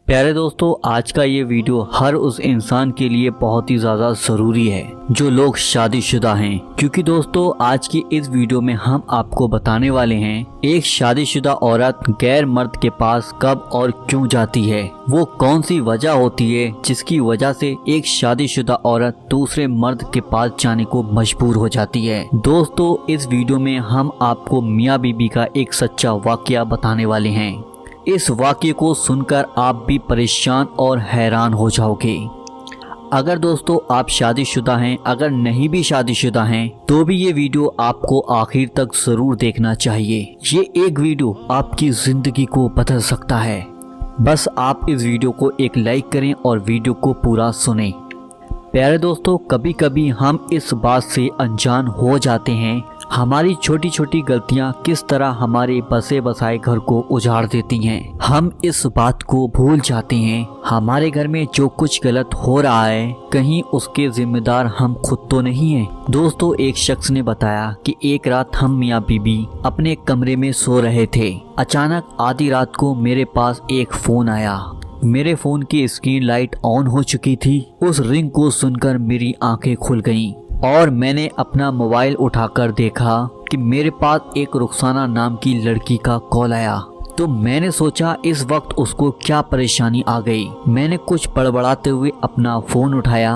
प्यारे दोस्तों, आज का ये वीडियो हर उस इंसान के लिए बहुत ही ज़्यादा ज़रूरी है जो लोग शादीशुदा हैं, क्योंकि दोस्तों आज की इस वीडियो में हम आपको बताने वाले हैं एक शादीशुदा औरत गैर मर्द के पास कब और क्यों जाती है। वो कौन सी वजह होती है जिसकी वजह से एक शादीशुदा औरत दूसरे मर्द के पास जाने को मजबूर हो जाती है। दोस्तों इस वीडियो में हम आपको मियाँ बीबी का एक सच्चा वाकया बताने वाले हैं। इस वाक़ये को सुनकर आप भी परेशान और हैरान हो जाओगे। अगर दोस्तों आप शादीशुदा हैं, अगर नहीं भी शादीशुदा हैं, तो भी ये वीडियो आपको आखिर तक ज़रूर देखना चाहिए। ये एक वीडियो आपकी ज़िंदगी को बदल सकता है। बस आप इस वीडियो को एक लाइक करें और वीडियो को पूरा सुनें। प्यारे दोस्तों, कभी कभी हम इस बात से अनजान हो जाते हैं हमारी छोटी छोटी गलतियां किस तरह हमारे बसे बसाए घर को उजाड़ देती हैं। हम इस बात को भूल जाते हैं हमारे घर में जो कुछ गलत हो रहा है कहीं उसके जिम्मेदार हम खुद तो नहीं हैं। दोस्तों एक शख्स ने बताया कि एक रात हम मियाँ बीबी अपने कमरे में सो रहे थे। अचानक आधी रात को मेरे पास एक फ़ोन आया। मेरे फ़ोन की स्क्रीन लाइट ऑन हो चुकी थी। उस रिंग को सुनकर मेरी आंखें खुल गईं और मैंने अपना मोबाइल उठाकर देखा कि मेरे पास एक रुखसाना नाम की लड़की का कॉल आया। तो मैंने सोचा इस वक्त उसको क्या परेशानी आ गई। मैंने कुछ बड़बड़ाते हुए अपना फ़ोन उठाया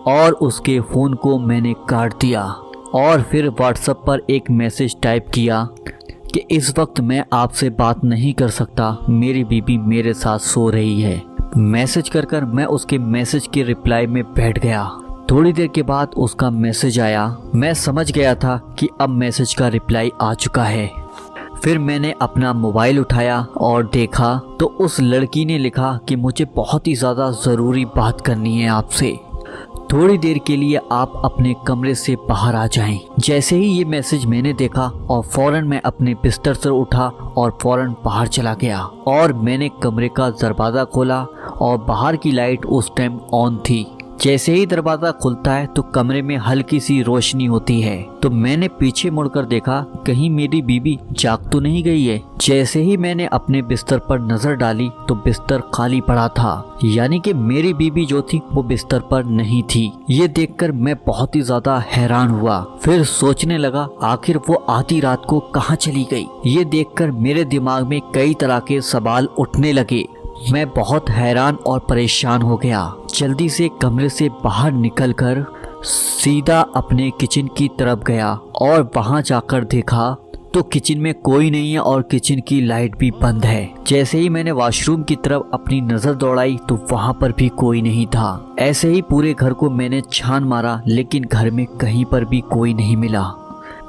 और उसके फ़ोन को मैंने काट दिया और फिर व्हाट्सएप पर एक मैसेज टाइप किया कि इस वक्त मैं आपसे बात नहीं कर सकता, मेरी बीबी मेरे साथ सो रही है। मैसेज कर मैं उसके मैसेज के रिप्लाई में बैठ गया। थोड़ी देर के बाद उसका मैसेज आया। मैं समझ गया था कि अब मैसेज का रिप्लाई आ चुका है। फिर मैंने अपना मोबाइल उठाया और देखा तो उस लड़की ने लिखा कि मुझे बहुत ही ज़्यादा ज़रूरी बात करनी है आपसे, थोड़ी देर के लिए आप अपने कमरे से बाहर आ जाएं। जैसे ही ये मैसेज मैंने देखा और फौरन मैं अपने बिस्तर से उठा और फौरन बाहर चला गया और मैंने कमरे का दरवाज़ा खोला और बाहर की लाइट उस टाइम ऑन थी। जैसे ही दरवाज़ा खुलता है तो कमरे में हल्की सी रोशनी होती है। तो मैंने पीछे मुड़कर देखा कहीं मेरी बीबी जाग तो नहीं गई है। जैसे ही मैंने अपने बिस्तर पर नज़र डाली तो बिस्तर खाली पड़ा था, यानी कि मेरी बीबी जो थी वो बिस्तर पर नहीं थी। ये देखकर मैं बहुत ही ज़्यादा हैरान हुआ। फिर सोचने लगा आखिर वो आधी रात को कहाँ चली गई। ये देखकर मेरे दिमाग में कई तरह के सवाल उठने लगे। मैं बहुत हैरान और परेशान हो गया। जल्दी से कमरे से बाहर निकलकर सीधा अपने किचन की तरफ गया और वहां जाकर देखा तो किचन में कोई नहीं है और किचन की लाइट भी बंद है। जैसे ही मैंने वॉशरूम की तरफ अपनी नज़र दौड़ाई तो वहां पर भी कोई नहीं था। ऐसे ही पूरे घर को मैंने छान मारा लेकिन घर में कहीं पर भी कोई नहीं मिला।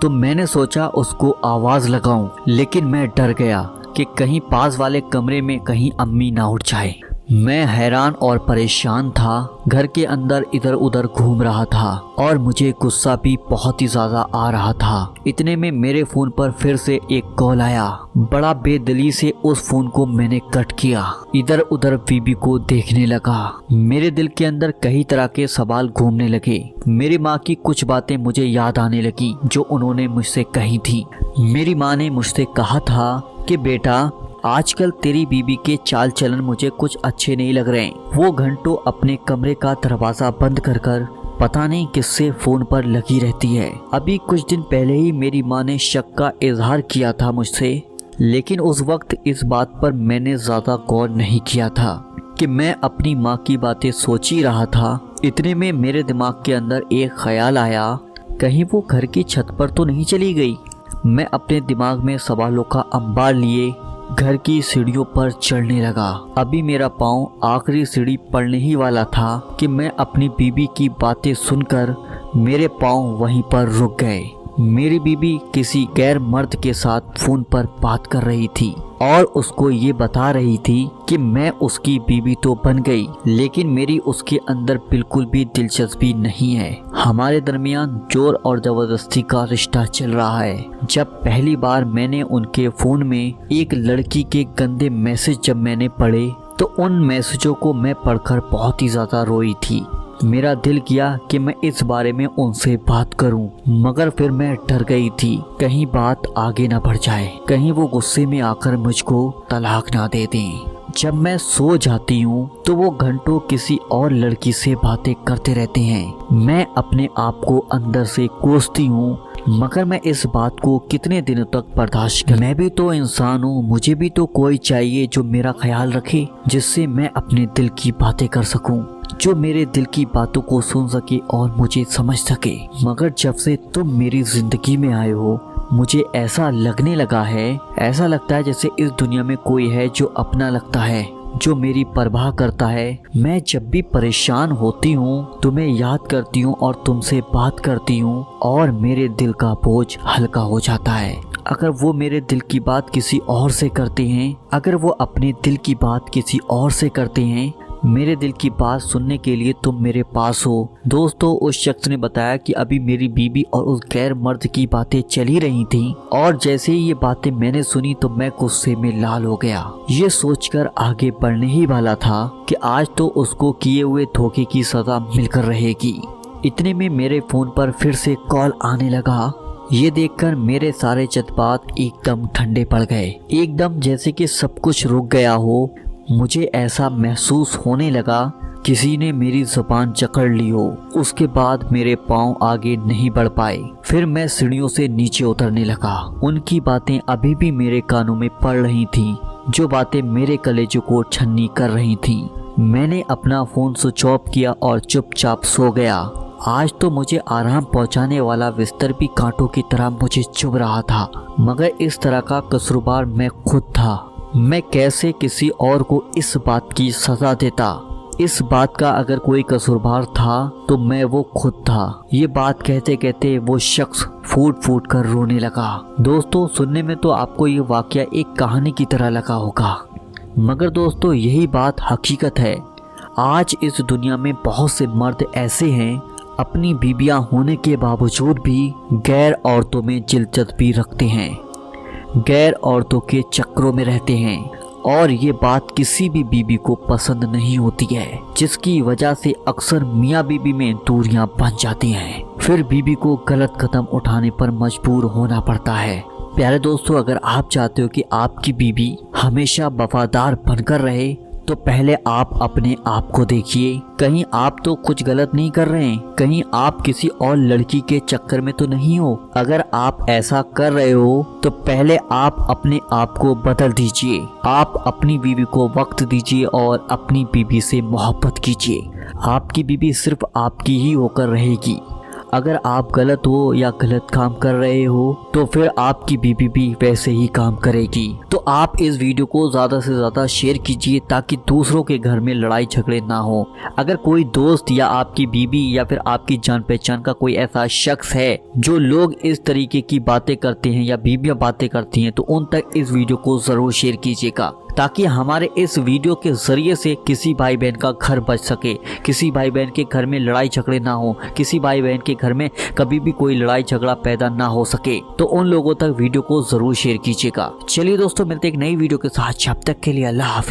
तो मैंने सोचा उसको आवाज़ लगाऊं, लेकिन मैं डर गया कि कहीं पास वाले कमरे में कहीं अम्मी ना उठ जाए। मैं हैरान और परेशान था, घर के अंदर इधर उधर घूम रहा था और मुझे गुस्सा भी बहुत ही ज़्यादा आ रहा था। इतने में मेरे फ़ोन पर फिर से एक कॉल आया। बड़ा बेदिली से उस फ़ोन को मैंने कट किया। इधर उधर बीबी को देखने लगा। मेरे दिल के अंदर कई तरह के सवाल घूमने लगे। मेरी माँ की कुछ बातें मुझे याद आने लगी जो उन्होंने मुझसे कही थी। मेरी माँ ने मुझसे कहा था कि बेटा आजकल तेरी बीबी के चाल चलन मुझे कुछ अच्छे नहीं लग रहे। वो घंटों अपने कमरे का दरवाज़ा बंद कर पता नहीं किससे फ़ोन पर लगी रहती है। अभी कुछ दिन पहले ही मेरी माँ ने शक का इजहार किया था मुझसे, लेकिन उस वक्त इस बात पर मैंने ज़्यादा गौर नहीं किया था कि मैं अपनी माँ की बातें सोच ही रहा था। इतने में मेरे दिमाग के अंदर एक ख्याल आया, कहीं वो घर की छत पर तो नहीं चली गई। मैं अपने दिमाग में सवालों का अंबार लिए घर की सीढ़ियों पर चढ़ने लगा। अभी मेरा पाँव आखिरी सीढ़ी पड़ने ही वाला था कि मैं अपनी बीबी की बातें सुनकर मेरे पाँव वहीं पर रुक गए। मेरी बीबी किसी गैर मर्द के साथ फ़ोन पर बात कर रही थी और उसको ये बता रही थी कि मैं उसकी बीबी तो बन गई, लेकिन मेरी उसके अंदर बिल्कुल भी दिलचस्पी नहीं है। हमारे दरमियान जोर और ज़बरदस्ती का रिश्ता चल रहा है। जब पहली बार मैंने उनके फ़ोन में एक लड़की के गंदे मैसेज जब मैंने पढ़े तो उन मैसेजों को मैं पढ़कर बहुत ही ज़्यादा रोई थी। मेरा दिल किया कि मैं इस बारे में उनसे बात करूं, मगर फिर मैं डर गई थी कहीं बात आगे ना बढ़ जाए, कहीं वो गुस्से में आकर मुझको तलाक ना दे दें। जब मैं सो जाती हूँ तो वो घंटों किसी और लड़की से बातें करते रहते हैं। मैं अपने आप को अंदर से कोसती हूँ, मगर मैं इस बात को कितने दिनों तक बर्दाश्त कर। मैं भी तो इंसान हूँ, मुझे भी तो कोई चाहिए जो मेरा ख्याल रखे, जिससे मैं अपने दिल की बातें कर सकूं, जो मेरे दिल की बातों को सुन सके और मुझे समझ सके। मगर जब से तुम मेरी जिंदगी में आए हो, मुझे ऐसा लगने लगा है, ऐसा लगता है जैसे इस दुनिया में कोई है जो अपना लगता है, जो मेरी परवाह करता है। मैं जब भी परेशान होती हूँ तुम्हें याद करती हूँ और तुमसे बात करती हूँ और मेरे दिल का बोझ हल्का हो जाता है। अगर वो मेरे दिल की बात किसी और से करते हैं, अगर वो अपने दिल की बात किसी और से करते हैं, मेरे दिल की बात सुनने के लिए तुम मेरे पास हो। दोस्तों, उस शख्स ने बताया कि अभी मेरी बीबी और उस गैर मर्द की बातें चली रही थी और जैसे ही ये बातें मैंने सुनी तो मैं गुस्से में लाल हो गया। ये सोचकर आगे बढ़ने ही वाला था कि आज तो उसको किए हुए धोखे की सजा मिलकर रहेगी। इतने में मेरे फोन पर फिर से कॉल आने लगा। ये देखकर मेरे सारे जज्बात एकदम ठंडे पड़ गए, एकदम जैसे कि सब कुछ रुक गया हो। मुझे ऐसा महसूस होने लगा किसी ने मेरी जुबान जकड़ ली हो। उसके बाद मेरे पांव आगे नहीं बढ़ पाए। फिर मैं सीढ़ियों से नीचे उतरने लगा। उनकी बातें अभी भी मेरे कानों में पड़ रही थीं, जो बातें मेरे कलेजों को छन्नी कर रही थीं। मैंने अपना फोन स्विच ऑफ किया और चुपचाप सो गया। आज तो मुझे आराम पहुंचाने वाला बिस्तर भी कांटों की तरह मुझे चुभ रहा था, मगर इस तरह का कसूरवार मैं खुद था। मैं कैसे किसी और को इस बात की सजा देता। इस बात का अगर कोई कसूरवार था तो मैं वो खुद था। ये बात कहते कहते वो शख्स फूट फूट कर रोने लगा। दोस्तों, सुनने में तो आपको ये वाकया एक कहानी की तरह लगा होगा, मगर दोस्तों यही बात हकीकत है। आज इस दुनिया में बहुत से मर्द ऐसे हैं, अपनी बीबियां होने के बावजूद भी गैर औरतों में दिलचस्पी रखते हैं, गैर औरतों के चक्रों में रहते हैं और ये बात किसी भी बीबी को पसंद नहीं होती है, जिसकी वजह से अक्सर मियाँ बीबी में दूरियां बन जाती हैं। फिर बीबी को गलत कदम उठाने पर मजबूर होना पड़ता है। प्यारे दोस्तों, अगर आप चाहते हो कि आपकी बीबी हमेशा वफादार बनकर रहे तो पहले आप अपने आप को देखिए। कहीं आप तो कुछ गलत नहीं कर रहे हैं, कहीं आप किसी और लड़की के चक्कर में तो नहीं हो। अगर आप ऐसा कर रहे हो तो पहले आप अपने आप को बदल दीजिए। आप अपनी बीवी को वक्त दीजिए और अपनी बीवी से मोहब्बत कीजिए। आपकी बीवी सिर्फ आपकी ही होकर रहेगी। अगर आप गलत हो या गलत काम कर रहे हो तो फिर आपकी बीबी भी वैसे ही काम करेगी। तो आप इस वीडियो को ज़्यादा से ज़्यादा शेयर कीजिए ताकि दूसरों के घर में लड़ाई झगड़े ना हो। अगर कोई दोस्त या आपकी बीबी या फिर आपकी जान पहचान का कोई ऐसा शख्स है जो लोग इस तरीके की बातें करते हैं या बीबियाँ बातें करती हैं, तो उन तक इस वीडियो को ज़रूर शेयर कीजिएगा ताकि हमारे इस वीडियो के जरिए से किसी भाई बहन का घर बच सके, किसी भाई बहन के घर में लड़ाई झगड़े ना हो, किसी भाई बहन के घर में कभी भी कोई लड़ाई झगड़ा पैदा ना हो सके। तो उन लोगों तक वीडियो को जरूर शेयर कीजिएगा। चलिए दोस्तों, मिलते एक नई वीडियो के साथ। जब तक के लिए अल्लाह हाफिज़।